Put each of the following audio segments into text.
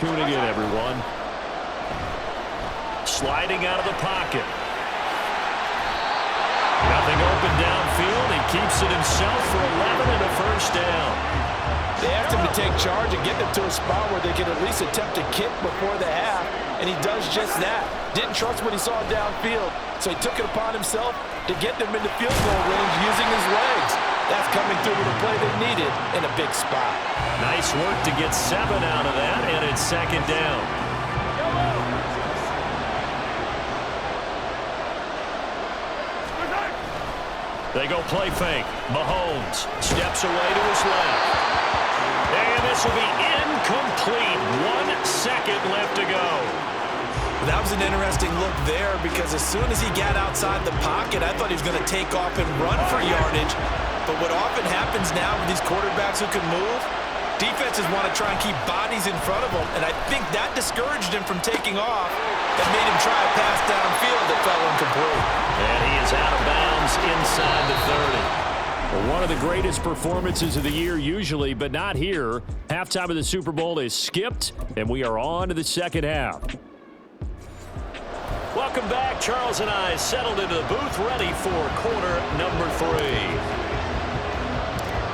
Tuning in, everyone. Sliding out of the pocket. Nothing open downfield. He keeps it himself for 11 and a first down. They asked him to take charge and get them to a spot where they can at least attempt to kick before the half, and he does just that. Didn't trust what he saw downfield, so he took it upon himself to get them into field goal range using his legs. That's coming through with a play they needed in a big spot. Nice work to get 7 out of that, and it's second down. They go play fake. Mahomes steps away to his left. And this will be incomplete. 1 second left to go. That was an interesting look there because as soon as he got outside the pocket, I thought he was going to take off and run for yardage. But what often happens now with these quarterbacks who can move, defenses want to try and keep bodies in front of them, and I think that discouraged him from taking off and made him try a pass downfield that fell incomplete. And he is out of bounds inside the 30. Well, one of the greatest performances of the year usually, but not here. Halftime of the Super Bowl is skipped, and we are on to the second half. Welcome back. Charles and I settled into the booth ready for quarter number 3.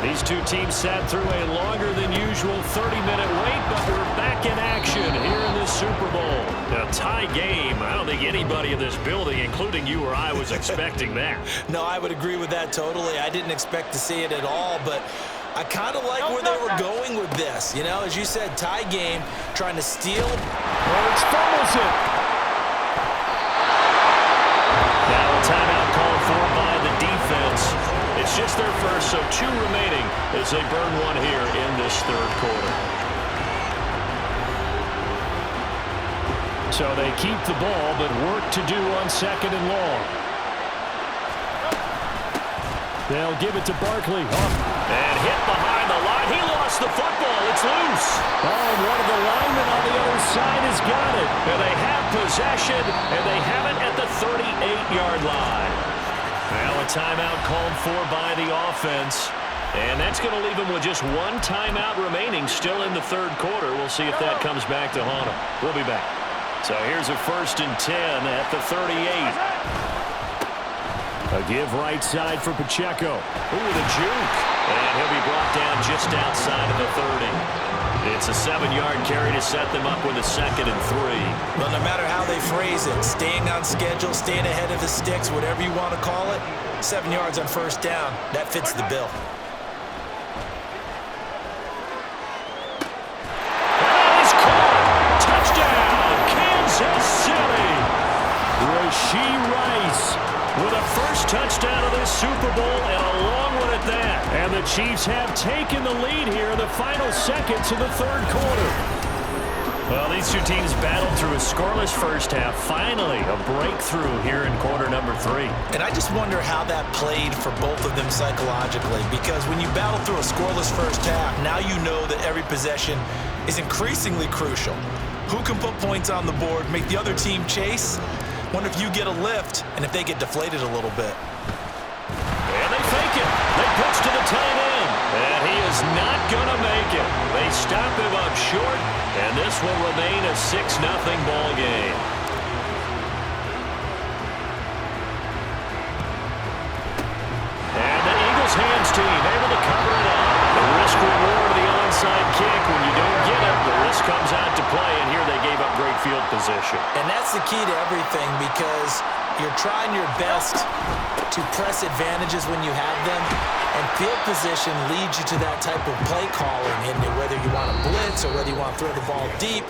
These two teams sat through a longer than usual 30-minute wait, but we're back in action here in the Super Bowl. A tie game. I don't think anybody in this building, including you or I, was expecting that. No, I would agree with that totally. I didn't expect to see it at all, but I kind of like where they were going with this. You know, as you said, tie game, trying to steal. Hurts fumbles it. Now a timeout called for by the defense. It's just their first, so 2 remaining as they burn 1 here in this third quarter. So they keep the ball, but work to do on second and long. They'll give it to Barkley. And hit behind the line. He lost the football. It's loose. Oh, and one of the linemen on the other side has got it. And they have possession, and they have it at the 38-yard line. Now a timeout called for by the offense. And that's going to leave them with just 1 timeout remaining still in the third quarter. We'll see if that comes back to haunt them. We'll be back. So here's a 1st and 10 at the 38. A give right side for Pacheco. Ooh, the juke. And he'll be brought down just outside of the 30. It's a 7-yard carry to set them up with a 2nd and 3. Well, no matter how they phrase it, staying on schedule, staying ahead of the sticks, whatever you want to call it, 7 yards on first down, that fits the bill. That is caught. Touchdown, Kansas City. Rashee Rice with a first touchdown of this Super Bowl and a long one at that. And the Chiefs have taken the lead here in the final seconds of the third quarter. Well, these two teams battled through a scoreless first half. Finally, a breakthrough here in quarter number 3. And I just wonder how that played for both of them psychologically, because when you battle through a scoreless first half, now you know that every possession is increasingly crucial. Who can put points on the board, make the other team chase? Wonder if you get a lift and if they get deflated a little bit. And they fake it. They pitch to the tight end. And he is not going to make it. They stop him up short, and this will remain a 6-0 ball game. And the Eagles hands team able to cover it up. The risk reward of the onside kick. When you don't get it, the risk comes out to play, and here they gave up great field position. And that's the key to everything, because you're trying your best to press advantages when you have them, and field position leads you to that type of play calling, and whether you want to blitz or whether you want to throw the ball deep,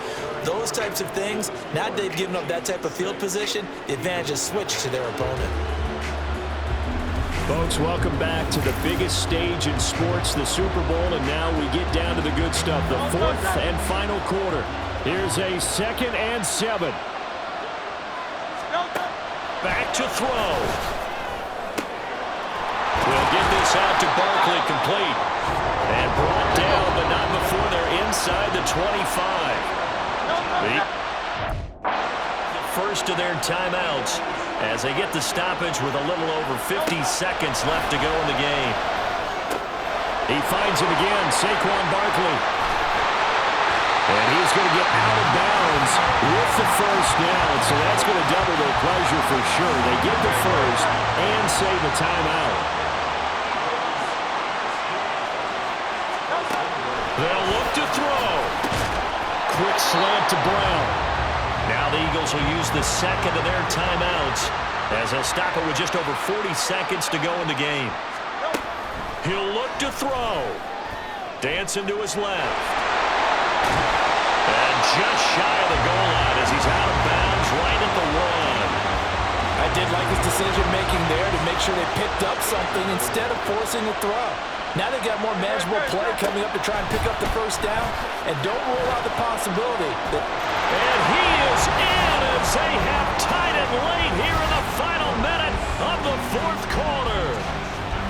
those types of things. Now they've given up that type of field position, the advantage is switched to their opponent. Folks, welcome back to the biggest stage in sports, the Super Bowl, and now we get down to the good stuff, the 4th and final quarter. Here's a 2nd and 7. Back to throw. We'll get this out to Barkley, complete. And brought down, but not before they're inside the 25. The first of their timeouts as they get the stoppage with a little over 50 seconds left to go in the game. He finds him again, Saquon Barkley. And he's going to get out of bounds with the first down. So that's going to double their pleasure for sure. They get the first and save a timeout. They'll look to throw. Quick slant to Brown. Now the Eagles will use the second of their timeouts as they'll stop it with just over 40 seconds to go in the game. He'll look to throw. Dancing to his left. And just shy of the goal line as he's out of bounds right at the 1. I did like his decision-making there to make sure they picked up something instead of forcing a throw. Now they've got more manageable play coming up to try and pick up the first down. And don't rule out the possibility that... And he is in as they have tied it late here in the final minute of the fourth quarter.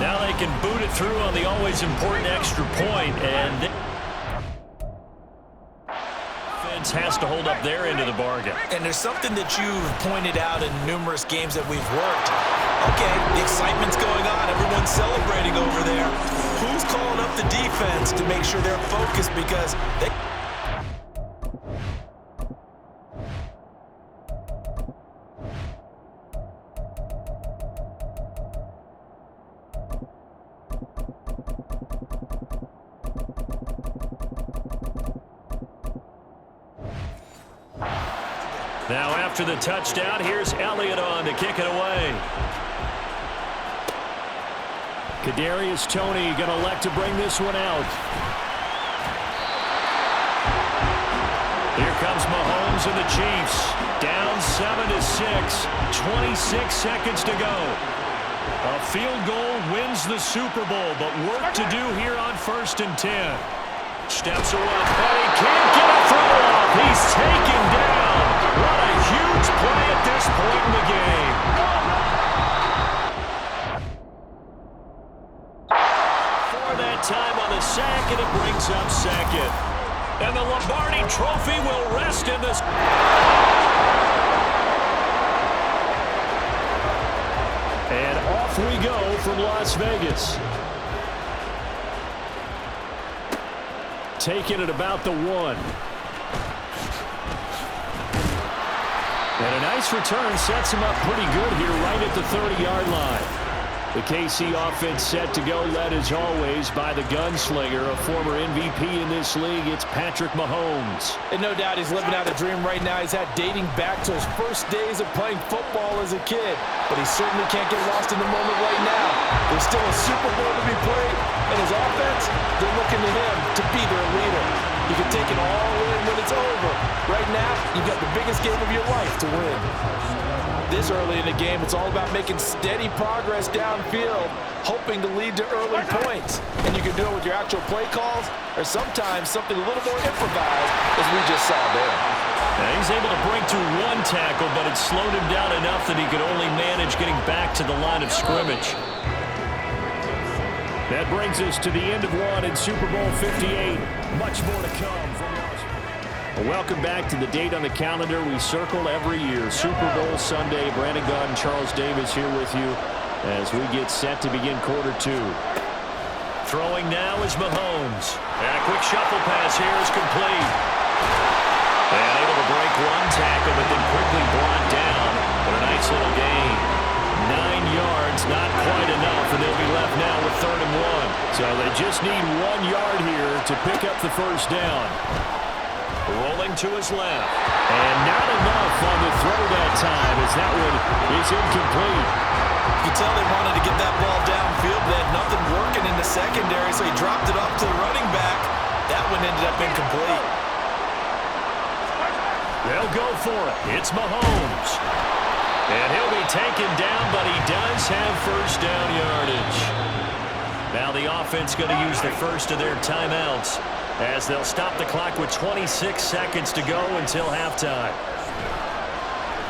Now they can boot it through on the always important extra point, and defense has to hold up their end of the bargain. And there's something that you've pointed out in numerous games that we've worked. Okay, the excitement's going on. Everyone's celebrating over there. Who's calling up the defense to make sure they're focused because they... Now after the touchdown, here's Elliott on to kick it away. Kadarius Toney going to elect to bring this one out. Here comes Mahomes and the Chiefs. Down 7-6. 26 seconds to go. A field goal wins the Super Bowl, but work to do here on 1st and 10. Steps away, but he can't get a throw off. He's taken down. What a huge play at this point in the game. For that time on the sack, and it brings up second. And the Lombardi Trophy will rest in this. And off we go from Las Vegas. Taking it about the 1. And a nice return sets him up pretty good here right at the 30-yard line. The KC offense set to go, led as always by the gunslinger, a former MVP in this league. It's Patrick Mahomes. And no doubt he's living out a dream right now. He's had dating back to his first days of playing football as a kid. But he certainly can't get lost in the moment right now. There's still a Super Bowl to be played. And his offense, they're looking to him to be their leader. You can take it all in when it's over. Right now, you've got the biggest game of your life to win. This early in the game, it's all about making steady progress downfield, hoping to lead to early points. And you can do it with your actual play calls or sometimes something a little more improvised, as we just saw there. Now he's able to break to 1 tackle, but it slowed him down enough that he could only manage getting back to the line of scrimmage. That brings us to the end of 1 in Super Bowl 58. Much more to come from Washington. Welcome back to the date on the calendar we circle every year. Super Bowl Sunday. Brandon Gaudin, Charles Davis here with you as we get set to begin quarter 2. Throwing now is Mahomes. And a quick shuffle pass here is complete. And able to break 1 tackle, but then quickly brought down. But a nice little gain. 9 yards, not quite enough, and they'll be left now with 3rd and 1. So they just need 1 yard here to pick up the first down. Rolling to his left. And not enough on the throw that time as that one is incomplete. You can tell they wanted to get that ball downfield. They had nothing working in the secondary, so he dropped it off to the running back. That one ended up incomplete. They'll go for it. It's Mahomes. And he'll be taken down, but he does have first down yardage. Now the offense going to use the first of their timeouts as they'll stop the clock with 26 seconds to go until halftime.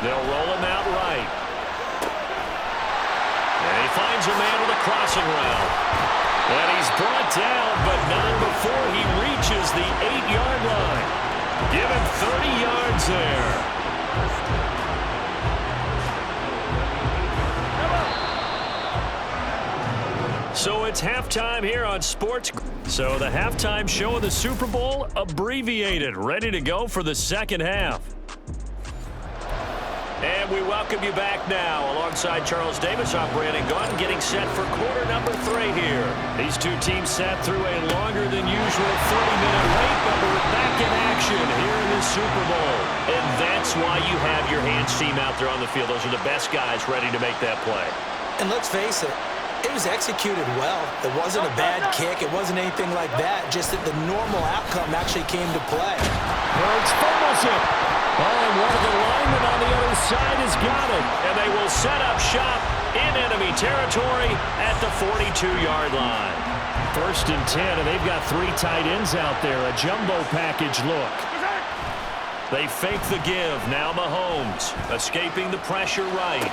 They'll roll him out right. And he finds a man with a crossing route. And he's brought down, but not before he reaches the 8-yard line. Give him 30 yards there. So it's halftime here on Sports. So the halftime show of the Super Bowl, abbreviated, ready to go for the second half. And we welcome you back now. Alongside Charles Davis, I'm Brandon Gaudin, getting set for quarter number 3 here. These two teams sat through a longer than usual 30-minute wait, but we're back in action here in the Super Bowl. And that's why you have your hands team out there on the field. Those are the best guys ready to make that play. And let's face it, it was executed well. It wasn't a bad kick. It wasn't anything like that. Just that the normal outcome actually came to play. Hurts fumbles it. Oh, and one of the linemen on the other side has got it. And they will set up shop in enemy territory at the 42-yard line. 1st and 10, and they've got 3 tight ends out there. A jumbo package look. They fake the give. Now Mahomes escaping the pressure right.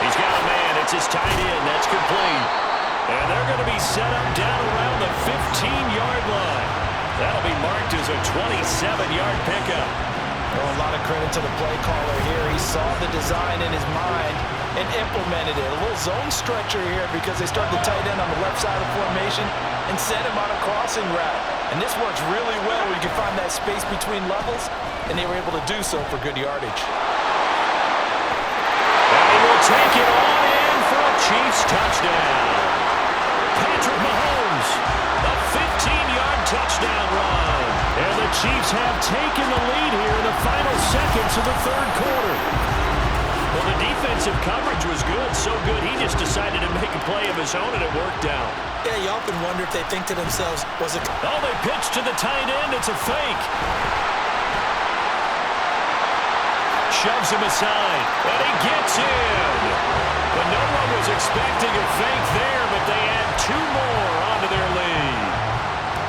He's got a man. It's his tight end. That's complete. And they're going to be set up down around the 15-yard line. That'll be marked as a 27-yard pickup. Well, a lot of credit to the play caller here. He saw the design in his mind and implemented it. A little zone stretcher here because they start the tight end on the left side of the formation and send him on a crossing route. And this works really well where you can find that space between levels, and they were able to do so for good yardage. And he will take it on in for a Chiefs touchdown. Patrick Mahomes, a 15-yard touchdown run. And the Chiefs have taken the lead here in the final seconds of the 3rd quarter. Well, the defensive coverage was good, so good he just decided to make a play of his own, and it worked out. Yeah, you often wonder if they think to themselves, was it... Oh, they pitched to the tight end. It's a fake. Shoves him aside, and he gets in. But no one was expecting a fake there, but they add 2 more onto their lead.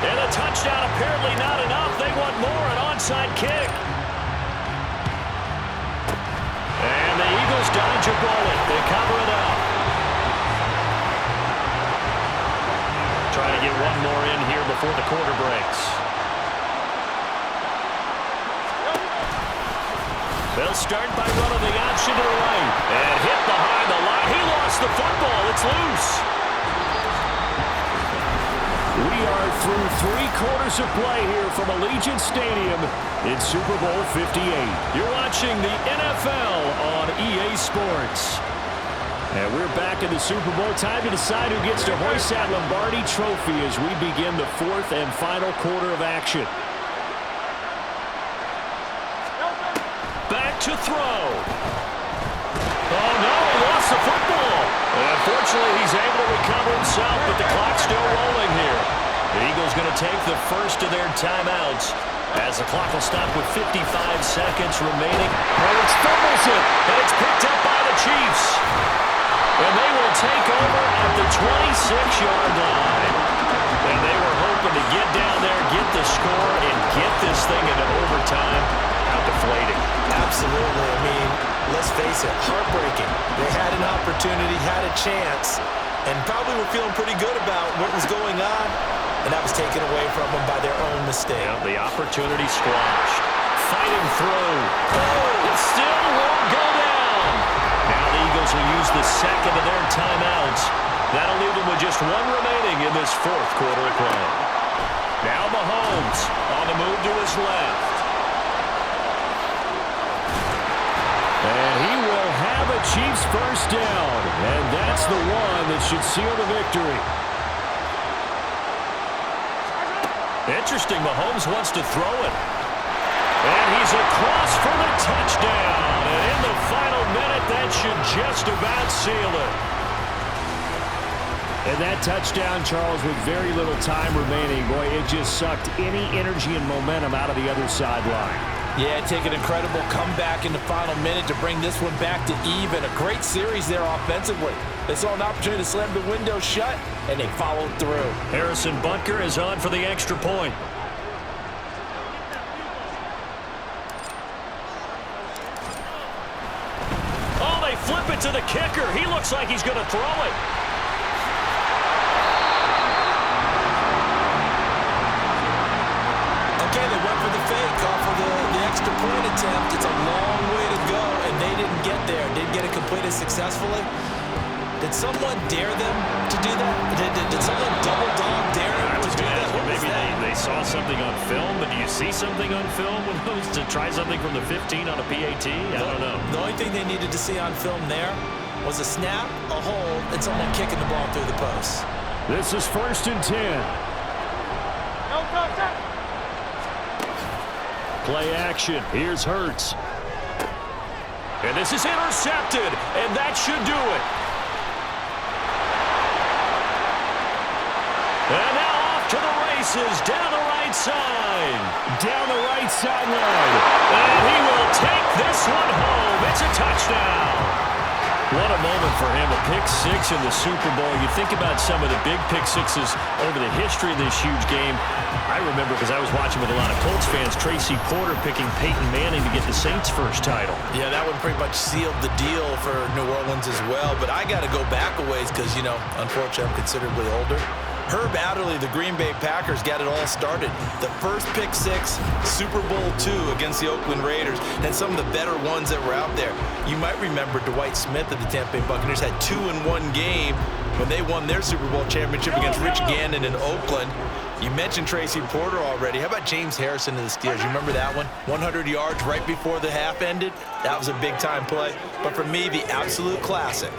And a touchdown apparently not enough. They want more, an onside kick. And the Eagles dodge a bullet. They cover it up. Trying to get one more in here before the quarter breaks. They'll start by running the option to the right. And hit behind the line. He lost the football. It's loose. We are through 3 quarters of play here from Allegiant Stadium in Super Bowl 58. You're watching the NFL on EA Sports. And we're back in the Super Bowl. Time to decide who gets to hoist that Lombardi Trophy as we begin the 4th and final quarter of action. Back to throw. Oh, no, he lost the football. And unfortunately, he's able to recover himself, but the clock's still rolling here. The Eagles going to take the first of their timeouts as the clock will stop with 55 seconds remaining. Hurts fumbles it, and it's picked up by the Chiefs. And they will take over at the 26-yard line. And they were hoping to get down there, get the score, and get this thing into overtime. How deflating. Absolutely. I mean, let's face it, heartbreaking. They had an opportunity, had a chance, and probably were feeling pretty good about what was going on, and that was taken away from them by their own mistake. Yeah, the opportunity squashed. Fighting through. Oh, it still won't go down. Now the Eagles will use the second of their timeouts. That'll leave them with just 1 remaining in this 4th quarter of play. Now Mahomes on the move to his left. And he will have a Chiefs first down. And that's the one that should seal the victory. Interesting, Mahomes wants to throw it. And he's across for the touchdown. And in the final minute, that should just about seal it. And that touchdown, Charles, with very little time remaining, boy, it just sucked any energy and momentum out of the other sideline. Yeah, take an incredible comeback in the final minute to bring this one back to even. A great series there offensively. They saw an opportunity to slam the window shut, and they followed through. Harrison Butker is on for the extra point. Oh, they flip it to the kicker. He looks like he's going to throw it. Okay, they went for the fake off of the extra point attempt. It's a long way to go, and they didn't get there. Didn't get it completed successfully. Did someone dare them to do that? Did someone double dog dare them to do that? Maybe they saw something on film, but do you see something on film when it was to try something from the 15 on a PAT? I don't know. The only thing they needed to see on film there was a snap, a hold, and someone kicking the ball through the post. This is 1st and 10. Play action. Here's Hurts. And this is intercepted, and that should do it. And now off to the races, down the right side. Down the right sideline. And he will take this one home. It's a touchdown. What a moment for him, a pick-6 in the Super Bowl. You think about some of the big pick-6s over the history of this huge game. I remember, because I was watching with a lot of Colts fans, Tracy Porter picking Peyton Manning to get the Saints' first title. Yeah, that one pretty much sealed the deal for New Orleans as well. But I got to go back a ways because, you know, unfortunately I'm considerably older. Herb Adderley, the Green Bay Packers, got it all started. The first pick-6, Super Bowl II against the Oakland Raiders, and some of the better ones that were out there. You might remember Dwight Smith of the Tampa Bay Buccaneers had 2 in one game when they won their Super Bowl championship against Rich Gannon in Oakland. You mentioned Tracy Porter already. How about James Harrison of the Steelers? You remember that one? 100 yards right before the half ended? That was a big-time play. But for me, the absolute classic,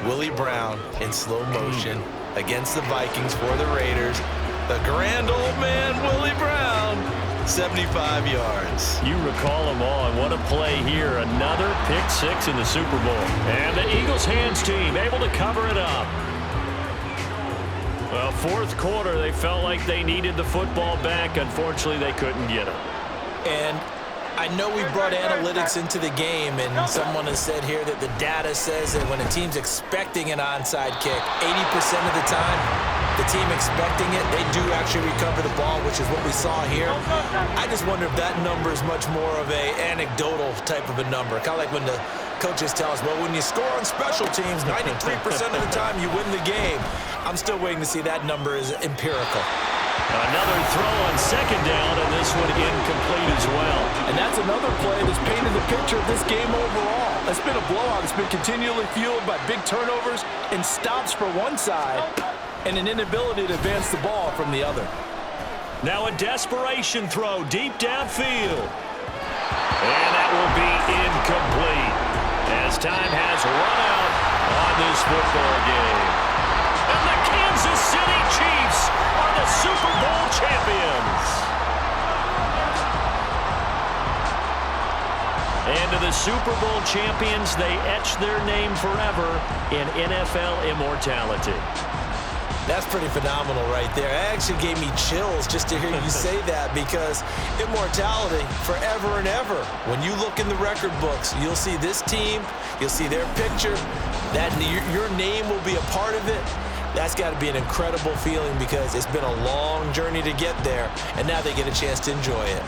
Willie Brown in slow motion against the Vikings for the Raiders. The grand old man, Willie Brown, 75 yards. You recall them all, and what a play here. Another pick-6 in the Super Bowl. And the Eagles hands team able to cover it up. Well, 4th quarter, they felt like they needed the football back. Unfortunately, they couldn't get it. And I know we brought analytics into the game, and someone has said here that the data says that when a team's expecting an onside kick, 80% of the time, the team expecting it, they do actually recover the ball, which is what we saw here. I just wonder if that number is much more of a anecdotal type of a number. Kind of like when the coaches tell us, well, when you score on special teams, 93% of the time you win the game. I'm still waiting to see that number is empirical. Another throw on 2nd down, and this one incomplete as well. And that's another play that's painted the picture of this game overall. It's been a blowout. It's been continually fueled by big turnovers and stops for one side and an inability to advance the ball from the other. Now a desperation throw deep downfield. And that will be incomplete as time has run out on this football game. And the Kansas City Chiefs are the Super Bowl champions. And to the Super Bowl champions, they etch their name forever in NFL immortality. That's pretty phenomenal right there. It actually gave me chills just to hear you say that, because immortality forever and ever. When you look in the record books, you'll see this team, you'll see their picture, that your name will be a part of it. That's got to be an incredible feeling because it's been a long journey to get there, and now they get a chance to enjoy it.